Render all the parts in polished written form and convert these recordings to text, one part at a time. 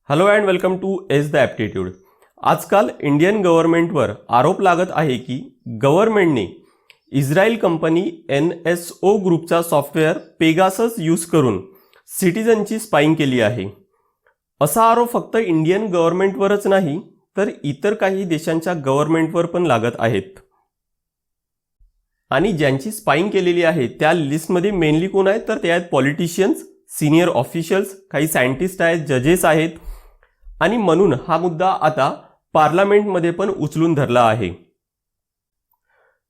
Hello and welcome to ace the aptitude. आजकाल Indian गव्हर्नमेंटवर आरोप लागत आहे की गव्हर्नमेंटने इस्रायल कंपनी NSO ग्रुपचा सॉफ्टवेअर पेगासस यूज करून सिटीजनची स्पाईंग केली आहे। असा आरोप फक्त इंडियन गव्हर्नमेंटवरच नाही तर इतर काही देशांच्या गव्हर्नमेंटवर पण लागत आहेत। आणि ज्यांची स्पाईंग केलेली आहे त्या लिस्टमध्ये मेनली कोण आहेत तर ते आहेत पॉलिटिशियन्स, सिनियर ऑफिशियल्स, काही सायंटिस्ट आहेत, जजेस आहेत। आणि म्हणून हा मुद्दा आता पार्लमेंटमध्ये पण उचलून धरला आहे।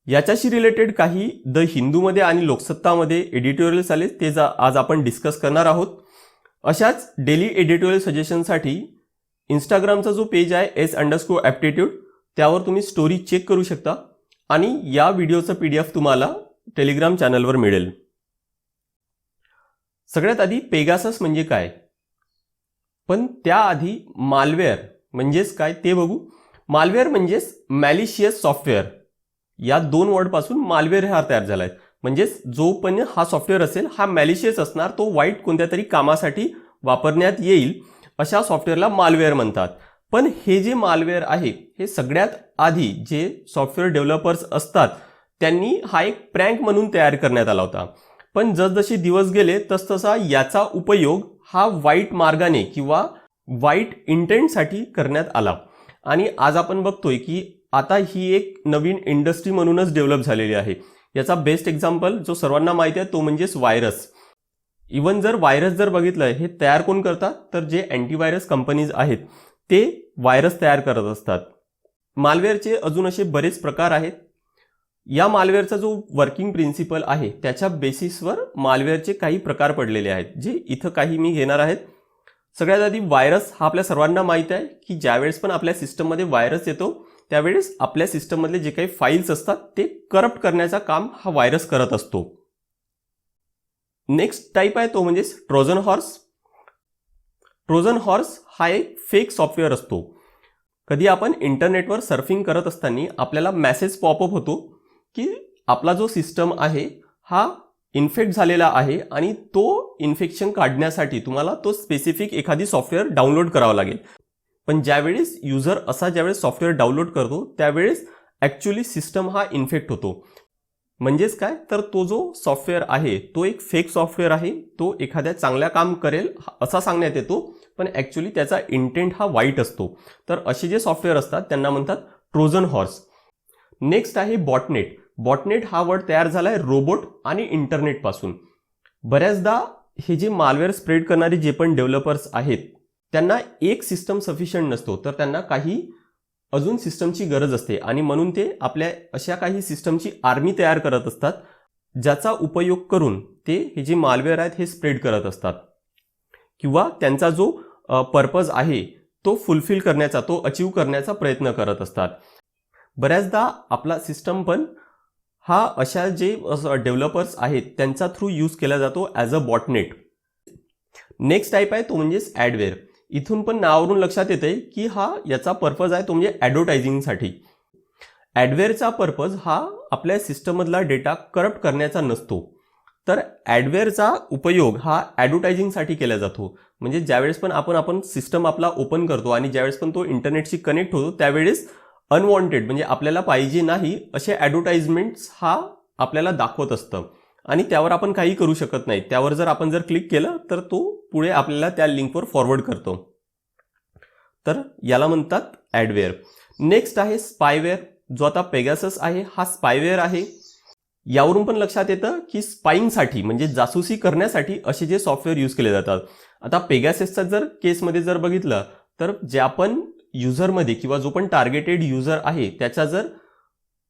याच्याशी रिलेटेड काही द हिंदूमध्ये आणि लोकसत्तामध्ये एडिटोरियल्स आले, ते आज आपण डिस्कस करणार आहोत। अशाच डेली एडिटोरियल सजेशनसाठी इंस्टाग्रामचा जो पेज आहे s_aptitude त्यावर तुम्ही स्टोरी चेक करू शकता आणि या व्हिडिओचं PDF तुम्हाला टेलिग्राम चॅनलवर मिळेल। सगळ्यात आधी पेगासस म्हणजे काय, पण त्याआधी मालवेअर म्हणजेच काय ते बघू। मालवेअर म्हणजेच मॅलिशियस सॉफ्टवेअर, या दोन वर्डपासून मालवेअर हा तयार झालाय। म्हणजेच जो पण हा सॉफ्टवेअर असेल हा मॅलिशियस असणार, तो वाईट कोणत्या तरी कामासाठी वापरण्यात येईल अशा सॉफ्टवेअरला मालवेअर म्हणतात। पण हे जे मालवेअर आहे हे सगळ्यात आधी जे सॉफ्टवेअर डेव्हलपर्स असतात त्यांनी हा एक प्रँक म्हणून तयार करण्यात आला होता। पण जसजसे दिवस गेले तसतसा याचा उपयोग हा वाईट मार्गाने किंवा वाईट इंटेंटसाठी करण्यात आला। आणि आज आपण बघतोय की आता ही एक नवीन इंडस्ट्री म्हणूनच डेव्हलप झालेली आहे। याचा बेस्ट एक्झाम्पल जो सर्वांना माहिती आहे तो म्हणजेच व्हायरस। इवन जर व्हायरस जर बघितलं, हे तयार कोण करतात तर जे अँटीव्हायरस कंपनीज आहेत ते व्हायरस तयार करत असतात। मालवेअरचे अजून असे बरेच प्रकार आहेत। या मालवेअरचा जो वर्किंग प्रिन्सिपल आहे त्याच्या बेसिसवर मालवेअरचे काही प्रकार पडलेले आहेत, जे इथं काही मी घेणार आहेत। सगळ्यात आधी व्हायरस हा आपल्या सर्वांना माहित आहे की ज्यावेळेस पण आपल्या सिस्टममध्ये व्हायरस येतो त्यावेळेस आपल्या सिस्टममधले जे काही फाईल्स असतात ते करप्ट करण्याचा काम हा व्हायरस करत असतो। नेक्स्ट टाईप आहे तो म्हणजे ट्रोजन हॉर्स। ट्रोजन हॉर्स हा एक फेक सॉफ्टवेअर असतो। कधी आपण इंटरनेटवर सर्फिंग करत असताना आपल्याला मेसेज पॉपअप होतो की आपला जो सिस्टम आहे हा इन्फेक्ट झालेला आहे आणि तो इन्फेक्शन काढण्यासाठी तुम्हाला तो स्पेसिफिक एखादी सॉफ्टवेअर डाउनलोड करावा लागेल। पण ज्यावेळेस युजर असा ज्यावेळेस सॉफ्टवेअर डाउनलोड करतो त्यावेळेस ॲक्च्युअली सिस्टम हा इन्फेक्ट होतो। म्हणजेच काय तर तो जो सॉफ्टवेअर आहे तो एक फेक सॉफ्टवेअर आहे, तो एखाद्या चांगल्या काम करेल असा सांगण्यात येतो पण ॲक्च्युअली त्याचा इंटेंट हा वाईट असतो। तर असे जे सॉफ्टवेअर असतात त्यांना म्हणतात ट्रोजन हॉर्स। नेक्स्ट आहे बॉटनेट। बॉटनेट हा वर्ड तयार झालाय रोबोट आणि इंटरनेट पासून। बऱ्याचदा हे जे मालवेअर स्प्रेड करणारे जे पण डेव्हलपर्स आहेत त्यांना एक सिस्टम सफिशियंट नसतो, तर त्यांना काही अजून सिस्टमची गरज असते आणि म्हणून ते आपल्या अशा काही सिस्टमची आर्मी तयार करत असतात ज्याचा उपयोग करून ते हे जे मालवेअर आहेत हे स्प्रेड करत असतात किंवा त्यांचा जो पर्पज आहे तो फुलफिल करण्याचा, तो अचीव करण्याचा प्रयत्न करत असतात। बऱ्याचदा आपला सिस्टम पण हा अशा जे डेव्हलपर्स आहेत त्यांचा थ्रू यूज केला जातो as a botnet. Next type आहे तो म्हणजेच ॲडवेअर। इथून पण नावावरून लक्षात येते की हा याचा पर्पज आहे तो म्हणजे ॲडव्हर्टायझिंगसाठी। ॲडवेअरचा पर्पज हा आपल्या सिस्टममधला डेटा करप्ट करण्याचा नसतो, तर ॲडवेअरचा उपयोग हा ॲडव्हर्टायझिंगसाठी केला जातो। म्हणजे ज्यावेळेस पण आपण सिस्टम आपला ओपन करतो आणि ज्यावेळेस पण तो इंटरनेटशी कनेक्ट होतो त्यावेळेस अनवॉन्टेड म्हणजे आपल्याला पाहिजे नाही असे ॲडव्हर्टाइजमेंट्स हा आपल्याला दाखवत असतं आणि त्यावर आपण काही करू शकत नाही। त्यावर जर आपण क्लिक केलं तर तो पुढे आपल्याला त्या लिंकवर फॉरवर्ड करतो, तर याला म्हणतात ॲडवेअर। नेक्स्ट आहे स्पायवेअर, जो आता पेगासस आहे हा स्पायवेअर आहे। यावरून पण लक्षात येतं की स्पाईंगसाठी म्हणजे जासूसी करण्यासाठी असे जे सॉफ्टवेअर यूज केले जातात। आता पेगाससचा जर केसमध्ये जर बघितलं तर ज्या पण युजरमध्ये किंवा जो पण टार्गेटेड युजर आहे त्याच्या जर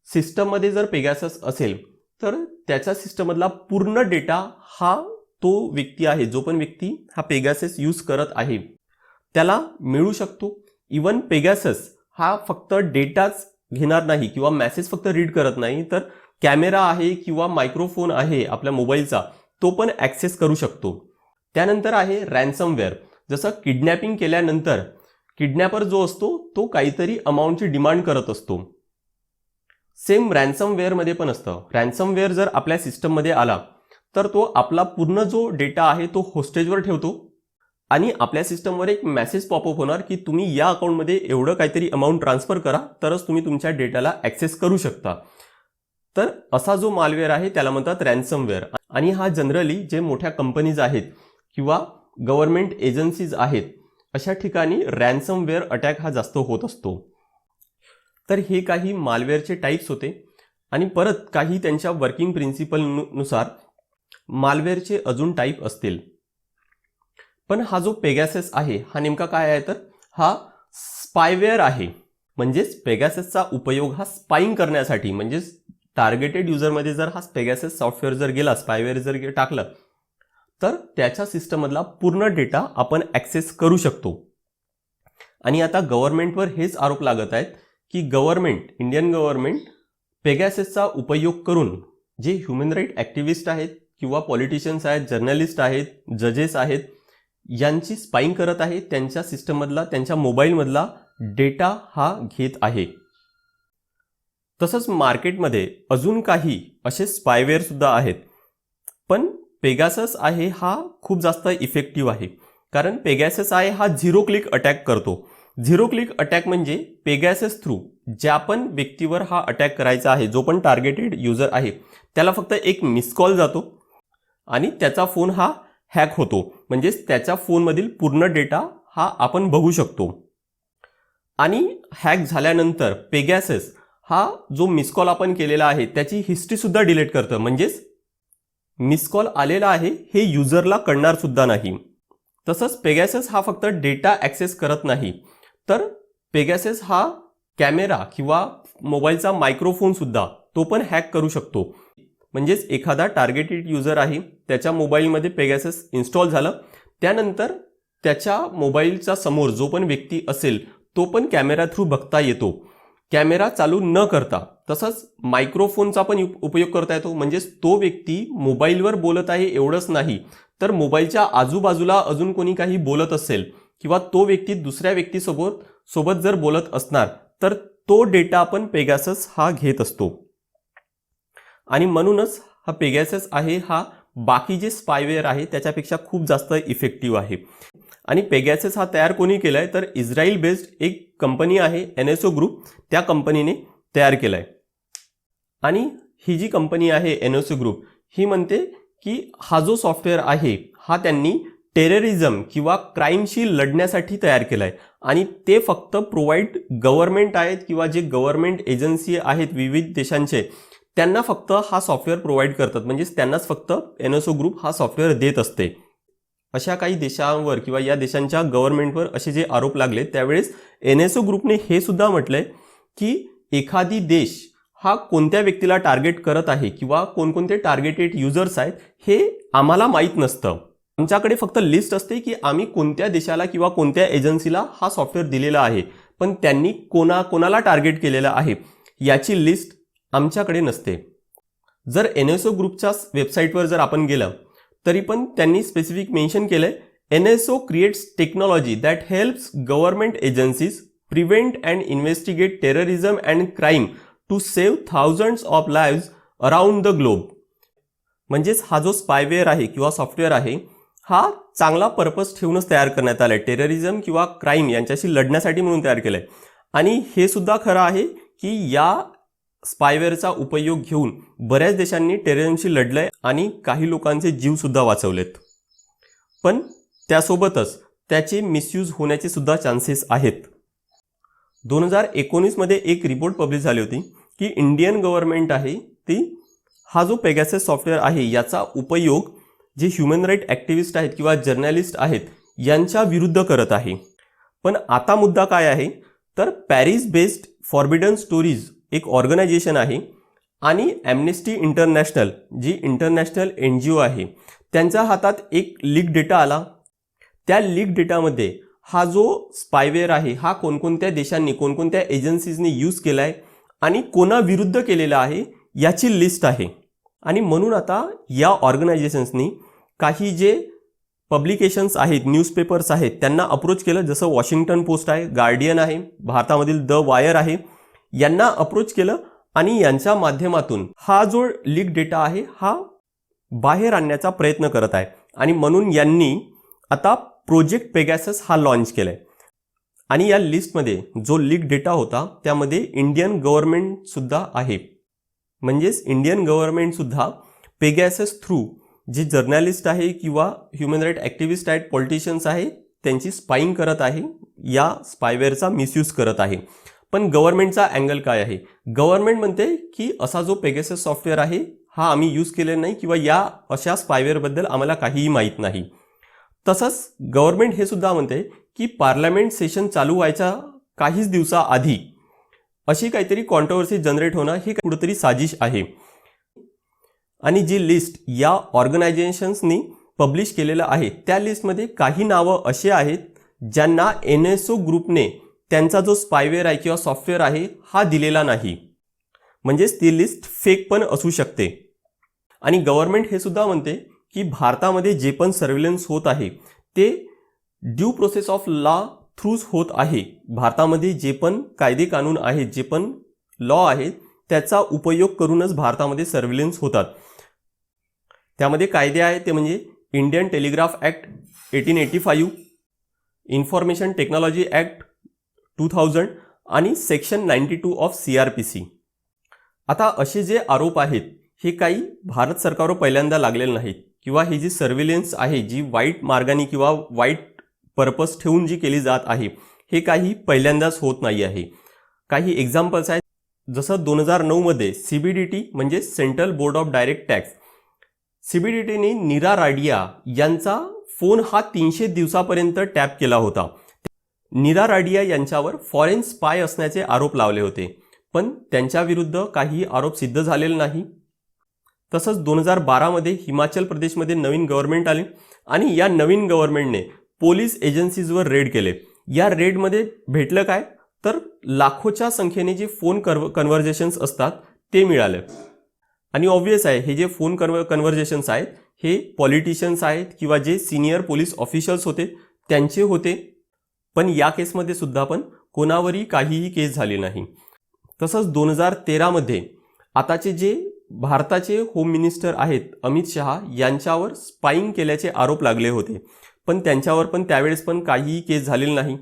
सिस्टममध्ये जर पेगासस असेल तर त्याच्या सिस्टममधला पूर्ण डेटा हा तो व्यक्ती आहे, जो पण व्यक्ती हा पेगासस यूज करत आहे त्याला मिळू शकतो। इवन पेगासस हा फक्त डेटाच घेणार नाही किंवा मेसेज फक्त रीड करत नाही, तर कॅमेरा आहे किंवा मायक्रोफोन आहे आपल्या मोबाईलचा तो पण ॲक्सेस करू शकतो। त्यानंतर आहे रॅन्समवेअर। जसं किडनॅपिंग केल्यानंतर किडनॅपर जो असतो तो काहीतरी अमाऊंटची डिमांड करत असतो, सेम रॅन्समवेअरमध्ये पण असतं। रॅन्समवेअर जर आपल्या सिस्टममध्ये आला तर तो आपला पूर्ण जो डेटा आहे तो होस्टेजवर ठेवतो आणि आपल्या सिस्टमवर एक मेसेज पॉपअप होणार की तुम्ही या अकाउंटमध्ये एवढं काहीतरी अमाऊंट ट्रान्सफर करा तरच तुम्ही तुमच्या डेटाला ॲक्सेस करू शकता. तर असा जो मालवेअर आहे त्याला म्हणतात रॅन्समवेअर. आणि हा जनरली जे मोठ्या कंपनीज आहेत किंवा गव्हर्नमेंट एजन्सीज आहेत अशा ठिकाणी रॅन्समवेअर अटॅक हा जास्त होत असतो. तर हे काही मालवेअरचे टाईप्स होते. आणि परत काही त्यांच्या वर्किंग प्रिन्सिपलनुसार मालवेअरचे अजून टाईप असतील. पण हा जो पेगासस आहे हा नेमका काय आहे तर हा स्पायवेअर आहे. म्हणजेच पेगाससचा उपयोग हा स्पाईंग करण्यासाठी, म्हणजेच टार्गेटेड युजरमध्ये जर हा पेगासस सॉफ्टवेअर जर गेला, स्पायवेअर जर टाकलं तर त्याच्या सिस्टममधला पूर्ण डेटा आपण ॲक्सेस करू शकतो. आणि आता गव्हर्नमेंटवर हेच आरोप लागत आहेत की इंडियन गव्हर्नमेंट पेगाससचा उपयोग करून जे ह्युमन राईट ॲक्टिव्हिस्ट आहेत किंवा पॉलिटिशियन्स आहेत, जर्नलिस्ट आहेत, जजेस आहेत, यांची स्पाईंग करत आहे. त्यांच्या सिस्टममधला, त्यांच्या मोबाईलमधला डेटा हा घेत आहे. तसंच मार्केटमध्ये अजून काही असे स्पायवेअर सुद्धा आहेत. पण पेगासस आहे हा खूप जास्त इफेक्टिव्ह आहे. कारण पेगासस आहे हा 0 क्लिक अटॅक करतो. 0 क्लिक अटॅक म्हणजे पेगासस थ्रू ज्या पण व्यक्तीवर हा अटॅक करायचा आहे, जो पण टार्गेटेड युजर आहे, त्याला फक्त एक मिस कॉल जातो आणि त्याचा फोन हा हॅक होतो. म्हणजेच त्याच्या फोनमधील पूर्ण डेटा हा आपण बघू शकतो. आणि हॅक झाल्यानंतर पेगासस हा जो मिस कॉल आपण केलेला आहे त्याची हिस्ट्री सुद्धा डिलीट करतं. म्हणजेच मिस कॉल आलेला आहे हे युजरला कळणार सुद्धा नाही. तसंच पेगासस हा फक्त डेटा ॲक्सेस करत नाही, तर पेगासस हा कॅमेरा किंवा मोबाईलचा मायक्रोफोन सुद्धा तो पण हॅक करू शकतो. म्हणजेच एखादा टार्गेटेड युजर आहे, त्याच्या मोबाईलमध्ये पेगासस इन्स्टॉल झालं, त्यानंतर त्याच्या मोबाईलच्या समोर जो पण व्यक्ती असेल तो पण कॅमेरा थ्रू बघता येतो, कॅमेरा चालू न करता. तसंच मायक्रोफोनचा पण उपयोग करता येतो. म्हणजेच तो व्यक्ती मोबाईलवर बोलत आहे एवढंच नाही, तर मोबाईलच्या आजूबाजूला अजून कोणी काही बोलत असेल किंवा तो व्यक्ती दुसऱ्या व्यक्तीसोबत जर बोलत असणार तर तो डेटा पण पेगासस हा घेत असतो. आणि म्हणूनच हा पेगासस आहे हा बाकी जे स्पायवेअर आहे त्याच्यापेक्षा खूप जास्त इफेक्टिव्ह आहे. आणि पेगासस हा तयार कोणी केलाय तर इस्रायल बेस्ड एक कंपनी आहे NSO ग्रुप, त्या कंपनीने तयार केलाय. आणि ही जी कंपनी आहे NSO ग्रुप ही म्हणते की हा जो सॉफ्टवेअर आहे हा त्यांनी टेररिझम किंवा क्राईमशी लढण्यासाठी तयार केलाय. आणि ते फक्त प्रोव्हाइड गव्हर्नमेंट आहेत किंवा जे गव्हर्नमेंट एजन्सी आहेत विविध देशांचे, त्यांना फक्त हा सॉफ्टवेअर प्रोव्हाइड करतात. म्हणजेच त्यांनाच फक्त NSO ग्रुप हा सॉफ्टवेअर देत असते. अशा काही देशांवर किंवा या देशांच्या गव्हर्नमेंटवर असे जे आरोप लागले त्यावेळेस NSO ग्रुपने हे सुद्धा म्हटलंय की एखादी देश हा कोणत्या व्यक्तीला टार्गेट करत आहे किंवा कोणकोणते टार्गेटेड युजर्स आहेत हे आम्हाला माहीत नसतं. आमच्याकडे फक्त लिस्ट असते की आम्ही कोणत्या देशाला किंवा कोणत्या एजन्सीला हा सॉफ्टवेअर दिलेला आहे, पण त्यांनी कोणाला टार्गेट केलेलं आहे याची लिस्ट आमच्याकडे नसते. जर NSO ग्रुपच्या वेबसाईटवर जर आपण गेलं तरी पण त्यांनी स्पेसिफिक मेन्शन केलंय, NSO creates technology that helps government agencies prevent and investigate terrorism and crime to save thousands of lives around the globe. म्हणजेच हा जो स्पायवेअर आहे किंवा सॉफ्टवेअर आहे हा चांगला पर्पज ठेवूनच तयार करण्यात आलाय, टेररिझम किंवा क्राईम यांच्याशी लढण्यासाठी म्हणून तयार केलंय. आणि हे सुद्धा खरं आहे की या स्पायवेअरचा उपयोग घेऊन बऱ्याच देशांनी टेररिझमशी लढलंय आणि काही लोकांचे जीव सुद्धा वाचवलेत. पण त्यासोबतच त्याचे मिसयूज होण्याचे सुद्धा चान्सेस आहेत. 2019 मध्ये एक रिपोर्ट पब्लिश झाली होती की इंडियन गव्हर्नमेंट आहे ती हा जो पेगासस सॉफ्टवेअर आहे याचा उपयोग जे ह्युमन राईट ॲक्टिव्हिस्ट आहेत किंवा जर्नलिस्ट आहेत यांच्या विरुद्ध करत आहे. पण आता मुद्दा काय आहे तर पॅरिस बेस्ड फॉरबिडन स्टोरीज एक ऑर्गनायझेशन आहे आणि ॲम्नेस्टी इंटरनॅशनल जी इंटरनॅशनल NGO आहे त्यांच्या हातात एक लीक डेटा आला. त्या लीक डेटामध्ये हा जो स्पायवेअर आहे हा कोणकोणत्या देशांनी कोणकोणत्या एजन्सीजनी यूज केला आहे आणि कोणाविरुद्ध केलेला आहे याची लिस्ट आहे. आणि म्हणून आता या ऑर्गनायझेशन्सनी काही जे पब्लिकेशन्स आहेत, न्यूजपेपर्स आहेत त्यांना अप्रोच केलं, जसं वॉशिंग्टन पोस्ट आहे, गार्डियन आहे, भारतामधील द वायर आहे, यांना अप्रोच केलं आणि यांच्या माध्यमातून हा जो लीक डेटा आहे हा बाहेर आणण्याचा प्रयत्न करत आहे. आणि म्हणून यांनी आता प्रोजेक्ट पेगासस हा लॉन्च केलाय आणि या लिस्टमध्ये जो लीक डेटा होता त्यामध्ये इंडियन गव्हर्नमेंट सुद्धा आहे. म्हणजेच इंडियन गव्हर्नमेंट सुद्धा पेगासस थ्रू जे जर्नलिस्ट आहे किंवा ह्युमन राईट ॲक्टिव्हिस्ट आहेत, पॉलिटिशियन्स आहे, त्यांची स्पाईंग करत आहे, या स्पायवेअरचा मिसयूज करत आहे. पण गव्हर्नमेंटचा अँगल काय आहे? गव्हर्नमेंट म्हणते की असा जो पेगासस सॉफ्टवेअर आहे हा आम्ही यूज केलेला नाही किंवा या अशा स्पायवेअरबद्दल आम्हाला काहीही माहीत नाही. तसंच गव्हर्नमेंट हे सुद्धा म्हणते की पार्लमेंट सेशन चालू व्हायच्या काहीच दिवसाआधी अशी काहीतरी कॉन्ट्रोवर्सी जनरेट होणं हे कुठेतरी साजिश आहे. आणि जी लिस्ट या ऑर्गनायझेशन्सनी पब्लिश केलेलं आहे त्या लिस्टमध्ये काही नावं असे आहेत ज्यांना NSO ग्रुपने त्यांचा जो स्पायवेअर आहे किंवा सॉफ्टवेअर आहे हा दिलेला नाही. म्हणजेच ती लिस्ट फेक पण असू शकते. आणि गव्हर्नमेंट हे सुद्धा म्हणते की भारतामध्ये जे पण सर्व्हेलन्स होत आहे ते ड्यू प्रोसेस ऑफ लॉ थ्रूच होत आहे. भारतामध्ये जे पण कायदे कानून आहेत, जे पण लॉ आहेत त्याचा उपयोग करूनच भारतामध्ये सर्व्हेलन्स होतात. त्यामध्ये कायदे आहेत ते म्हणजे Indian telegraph act 1885, information technology act 2000 आणि सेक्शन 92 ऑफ CRPC. आता असे जे आरोप आहेत हे काही भारत सरकारवर पहिल्यांदा लागलेले नाहीत किंवा ही जी सर्व्हेलन्स आहे जी वाईट मार्गाने किंवा वाईट पर्पज ठेवून जी केली जात आहे हे काही पहिल्यांदाच होत नाही आहे. काही एक्झाम्पल्स आहेत. जसं 2009 मध्ये CBDT म्हणजे central board of direct tax, CBDTने नीरा राडिया यांचा फोन हा 300 दिवसापर्यंत टॅप केला होता. नीरा राडिया यांच्यावर फॉरेन स्पाय असण्याचे आरोप लावले होते पण त्यांच्या विरुद्ध काही आरोप सिद्ध झालेले नाही. तसंच 2012 मध्ये हिमाचल प्रदेशमध्ये नवीन गव्हर्नमेंट आले आणि या नवीन गव्हर्नमेंटने पोलीस एजन्सीजवर रेड केले. या रेडमध्ये भेटलं काय तर लाखोच्या संख्येने जे फोन कन्व्हर्जेशन्स असतात ते मिळाले. आणि ऑब्व्हियस आहे हे जे फोन कन्व्हर्जेशन्स आहेत हे पॉलिटिशियन्स आहेत किंवा जे सिनियर पोलीस ऑफिशियल्स होते त्यांचे होते. पण या केसमध्ये सुद्धा पण कोणावरही काहीही केस झाली नाही. तसंच 2013 मध्ये आताचे जे भारताचे होम मिनिस्टर आहेत अमित शहा यांच्यावर स्पाईंग केल्याचे आरोप लागले होते पण त्यांच्यावर पण त्यावेळेस पण काहीही केस झालेली नाही.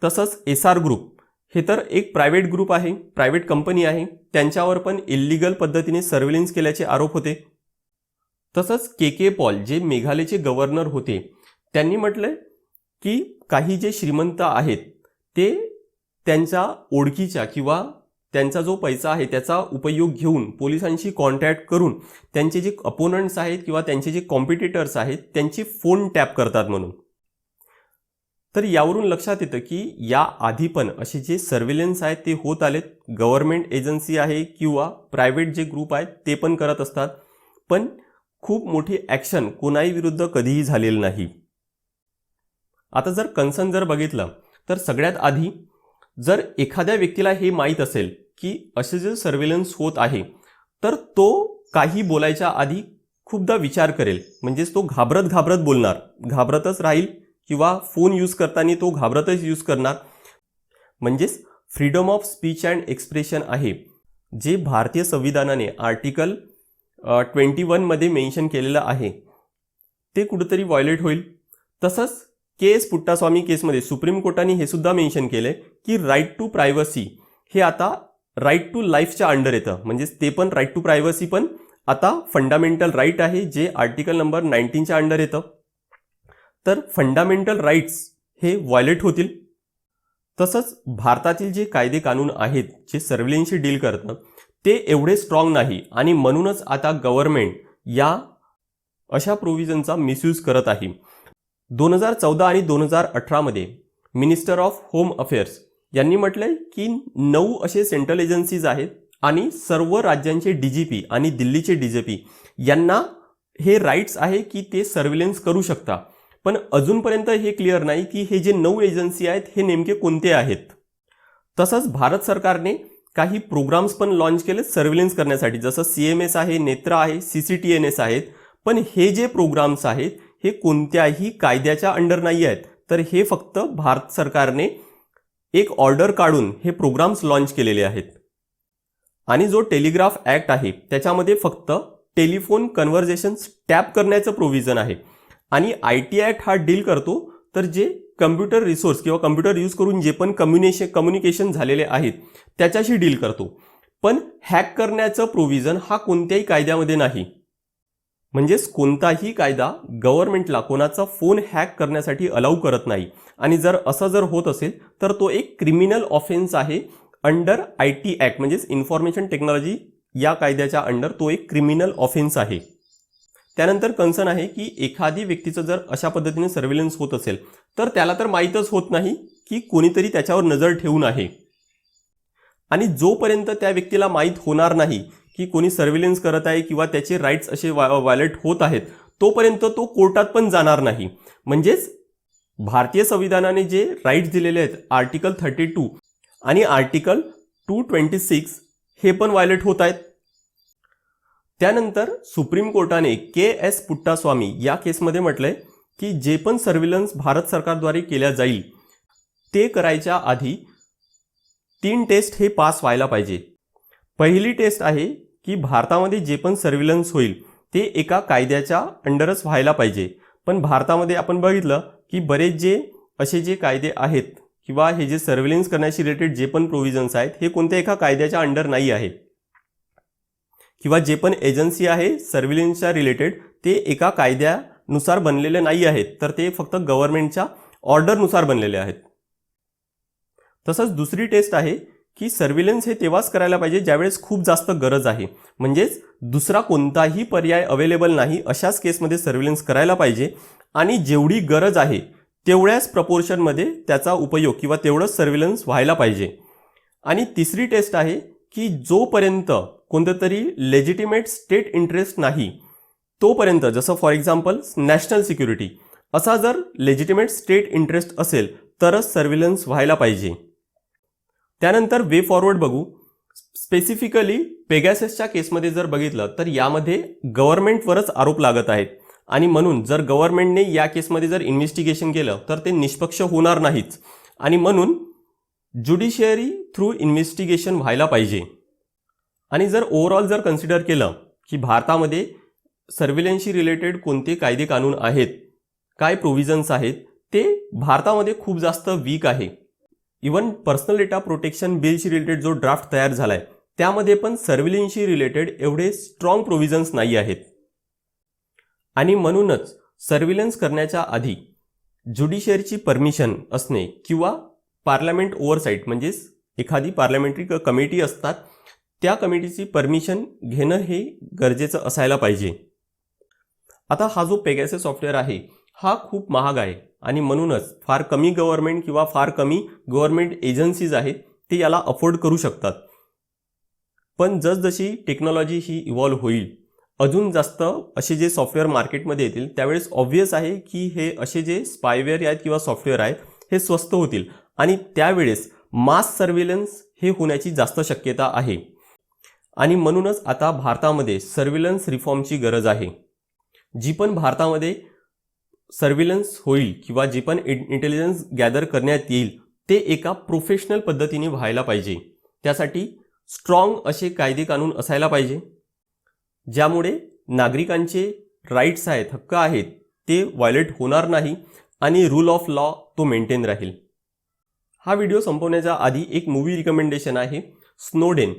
तसंच SR ग्रुप हे तर एक प्रायव्हेट ग्रुप आहे, प्रायव्हेट कंपनी आहे, त्यांच्यावर पण इल्लिगल पद्धतीने सर्व्हेलन्स केल्याचे आरोप होते. तसंच KK पॉल जे मेघालयचे गव्हर्नर होते त्यांनी म्हटलं की काही जे श्रीमंत आहेत ते त्यांच्या ओळखीच्या किंवा त्यांचा जो पैसा आहे त्याचा उपयोग घेऊन पोलिसांशी कॉन्टॅक्ट करून त्यांचे जे अपोनंट्स आहेत किंवा त्यांचे जे कॉम्पिटिटर्स आहेत त्यांचे फोन टॅप करतात म्हणून. तर यावरून लक्षात येतं की या आधी पण असे जे सर्व्हेलन्स आहेत ते होत आलेत. गव्हर्नमेंट एजन्सी आहे किंवा प्रायव्हेट जे ग्रुप आहेत ते पण करत असतात पण खूप मोठी ॲक्शन कोणाही विरुद्ध कधीही झालेली नाही. आता जर कन्सर्न जर बघितलं तर सगळ्यात आधी जर एखाद्या व्यक्तीला हे माहीत असेल की असे जे सर्व्हेलन्स होत आहे तर तो काही बोलायच्या आधी खूपदा विचार करेल. म्हणजेच तो घाबरत बोलणार, घाबरतच राहील किंवा फोन यूज करताना तो घाबरतच यूज करणार. म्हणजेच freedom of speech and expression आहे जे भारतीय संविधानाने आर्टिकल 21 मध्ये मेन्शन केलेलं आहे ते कुठेतरी व्हायोलेट होईल. तसंच KS पुट्टास्वामी केसमध्ये सुप्रीम कोर्टाने हे सुद्धा मेन्शन केले की राईट टू प्रायव्हसी हे आता राईट टू लाईफच्या अंडर येतं. म्हणजेच ते पण राईट टू प्रायव्हसी पण आता फंडामेंटल राईट आहे जे आर्टिकल नंबर 19च्या अंडर येतं. तर फंडामेंटल राईट्स हे व्हायोलेट होतील. तसंच भारतातील जे कायदे कानून आहेत जे सर्व्हेलन्सशी डील करतात ते एवढे स्ट्रॉंग नाही आणि म्हणूनच आता गव्हर्नमेंट या अशा प्रोव्हिजनचा मिसयूज करत आहे. 2014 आणि 2018 मध्ये मिनिस्टर ऑफ होम अफेअर्स यांनी म्हटलंय की 9 असे सेंट्रल एजन्सीज आहेत आणि सर्व राज्यांचे DGP आणि दिल्लीचे DGP यांना हे राईट्स आहे की ते सर्व्हेलन्स करू शकता. पण अजूनपर्यंत हे क्लिअर नाही की हे जे 9 एजन्सी आहेत हे नेमके कोणते आहेत. तसंच भारत सरकारने काही प्रोग्राम्स पण लॉन्च केले सर्व्हेलन्स करण्यासाठी, जसं CMS आहे, नेत्रा आहे, CCTNS आहेत. पण हे जे प्रोग्राम्स आहेत हे कोणत्याही कायद्याच्या अंडर नाही आहेत. तर हे फक्त भारत सरकारने एक ऑर्डर काढून हे प्रोग्राम्स लॉन्च केलेले आहेत. आणि जो टेलिग्राफ ॲक्ट आहे त्याच्यामध्ये फक्त टेलिफोन कन्व्हर्जेशन्स टॅप करण्याचं प्रोव्हिजन आहे आणि IT ॲक्ट हा डील करतो तर जे कम्प्युटर रिसोर्स किंवा कम्प्युटर यूज करून जे पण कम्युनिकेशन झालेले आहेत त्याच्याशी डील करतो. पण हॅक करण्याचं प्रोव्हिजन हा कोणत्याही कायद्यामध्ये नाही. म्हणजेच कोणताही कायदा गव्हर्नमेंटला कोणाचा फोन हॅक करण्यासाठी अलाउ करत नाही. आणि जर असं जर होत असेल तर तो एक क्रिमिनल ऑफेन्स आहे अंडर IT ॲक्ट, म्हणजेच इन्फॉर्मेशन टेक्नॉलॉजी या कायद्याच्या अंडर तो एक क्रिमिनल ऑफेन्स आहे. त्यानंतर कन्सर्न आहे की एखादी व्यक्तीचं जर अशा पद्धतीने सर्व्हेलन्स होत असेल तर त्याला तर माहीतच होत नाही की कोणीतरी त्याच्यावर नजर ठेवून आहे. आणि जोपर्यंत त्या व्यक्तीला माहीत होणार नाही की कोणी सर्व्हेलन्स करत आहे किंवा त्याचे राईट्स असे व्हायोलेट होत आहेत, तोपर्यंत तो कोर्टात पण जाणार नाही. म्हणजेच भारतीय संविधानाने जे राईट्स दिलेले आहेत आर्टिकल 32 आणि आर्टिकल 226 हे पण व्हायोलेट होत आहेत. त्यानंतर सुप्रीम कोर्टाने KS पुट्टास्वामी या केसमध्ये म्हटलंय की जे पण सर्व्हेलन्स भारत सरकारद्वारे केल्या जाईल ते करायच्या आधी 3 टेस्ट हे पास व्हायला पाहिजे. पहिली टेस्ट आहे की भारतामध्ये जे पण सर्व्हेलन्स होईल ते एका कायद्याच्या अंडरच व्हायला पाहिजे. पण भारतामध्ये आपण बघितलं की बरेच जे असे जे कायदे आहेत किंवा हे जे सर्व्हेलन्स करण्याशी रिलेटेड जे पण प्रोव्हिजन्स आहेत हे कोणत्या एका कायद्याच्या अंडर नाही आहे. किंवा जे पण एजन्सी आहे सर्व्हेलन्सच्या रिलेटेड ते एका कायद्यानुसार बनलेले नाही आहेत, तर ते फक्त गव्हर्नमेंटच्या ऑर्डरनुसार बनलेले आहेत. तसंच दुसरी टेस्ट आहे की सर्व्हेलन्स हे तेव्हाच करायला पाहिजे ज्यावेळेस खूप जास्त गरज आहे. म्हणजेच दुसरा कोणताही पर्याय अवेलेबल नाही अशाच केसमध्ये सर्व्हेलन्स करायला पाहिजे आणि जेवढी गरज आहे तेवढ्याच प्रपोर्शनमध्ये त्याचा उपयोग किंवा तेवढंच सर्व्हेलन्स व्हायला पाहिजे. आणि तिसरी टेस्ट आहे की जोपर्यंत कोणतं तरी लेजिटिमेट स्टेट इंटरेस्ट नाही तोपर्यंत, जसं फॉर एक्झाम्पल नॅशनल सिक्युरिटी, असा जर लेजिटिमेट स्टेट इंटरेस्ट असेल तरच सर्व्हेलन्स व्हायला पाहिजे. त्यानंतर वे फॉरवर्ड बघू. स्पेसिफिकली पेगाससच्या केसमध्ये जर बघितलं तर यामध्ये गव्हर्नमेंटवरच आरोप लागत आहेत आणि म्हणून जर गव्हर्नमेंटने या केसमध्ये जर इन्व्हेस्टिगेशन केलं तर ते निष्पक्ष होणार नाहीच आणि म्हणून ज्युडिशियरी थ्रू इन्व्हेस्टिगेशन व्हायला पाहिजे. आणि जर ओव्हरऑल जर कन्सिडर केलं की भारतामध्ये सर्व्हेलन्सशी रिलेटेड कोणते कायदे कानून आहेत, काय प्रोव्हिजन्स आहेत, ते भारतामध्ये खूप जास्त वीक आहे. इवन पर्सनल डेटा प्रोटेक्शन बिलशी रिलेटेड जो ड्राफ्ट तयार झालाय त्यामध्ये पण सर्व्हेलन्सशी रिलेटेड एवढे स्ट्रॉंग प्रोव्हिजन्स नाही आहेत. आणि म्हणूनच सर्व्हेलन्स करण्याच्या आधी ज्युडिशियरीची परमिशन असणे किंवा पार्लमेंट ओव्हरसाईट, म्हणजेच एखादी पार्लमेंटरी कमिटी असतात त्या कमिटीची परमिशन घेणं हे गरजेचं असायला पाहिजे. आता हा जो पेगासस सॉफ्टवेअर आहे हा खूप महाग आहे आणि म्हणूनच फार कमी गव्हर्नमेंट किंवा फार कमी गव्हर्नमेंट एजन्सीज आहेत ते याला अफोर्ड करू शकतात. पण जसजशी टेक्नॉलॉजी ही इव्हॉल्व्ह होईल अजून जास्त असे जे सॉफ्टवेअर मार्केटमध्ये येतील त्यावेळेस ऑब्व्हियस आहे की हे असे जे स्पायवेअर आहेत किंवा सॉफ्टवेअर आहेत हे स्वस्त होतील आणि त्यावेळेस मास सर्व्हेलन्स हे होण्याची जास्त शक्यता आहे. आणि म्हणूनच आता भारतामध्ये सर्व्हेलन्स रिफॉर्मची गरज आहे. जी पण भारतामध्ये सर्व्हेलन्स होईल किंवा जी पण इंटेलिजन्स गॅदर करण्यात येईल ते एका प्रोफेशनल पद्धतीने व्हायला पाहिजे. त्यासाठी स्ट्रॉंग असे कायदे कानून असायला पाहिजे ज्यामुळे नागरिकांचे राईट्स आहेत, हक्क आहेत ते व्हायोलेट होणार नाही आणि रूल ऑफ लॉ तो मेंटेन राहील. हा व्हिडिओ संपवण्याच्या आधी एक मूवी रिकमेंडेशन आहे, स्नोडेन.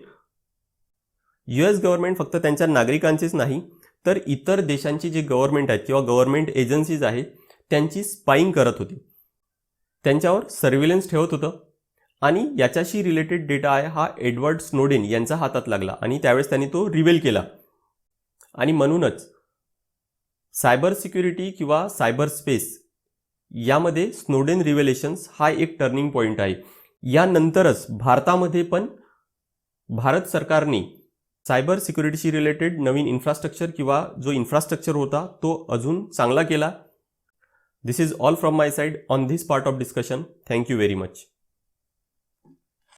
US गव्हर्नमेंट फक्त त्यांच्या नागरिकांचेच नाही तर इतर देशांची जे गव्हर्नमेंट आहेत किंवा गव्हर्नमेंट एजन्सीज आहेत त्यांची स्पाईंग करत होती, त्यांच्यावर सर्व्हेलन्स ठेवत होतं आणि याच्याशी रिलेटेड डेटा आहे हा एडवर्ड स्नोडेन यांच्या हातात लागला आणि त्यावेळेस त्यांनी तो रिव्हील केला. आणि म्हणूनच सायबर सिक्युरिटी किंवा सायबर स्पेस यामध्ये स्नोडेन रिव्हेलेशन्स हा एक टर्निंग पॉईंट आहे. यानंतरच भारतामध्ये पण भारत सरकारने सायबर सिक्युरिटीशी रिलेटेड नवीन इन्फ्रास्ट्रक्चर किंवा जो इन्फ्रास्ट्रक्चर होता तो अजून चांगला केला. This is all from my side on this part of discussion. Thank you very much.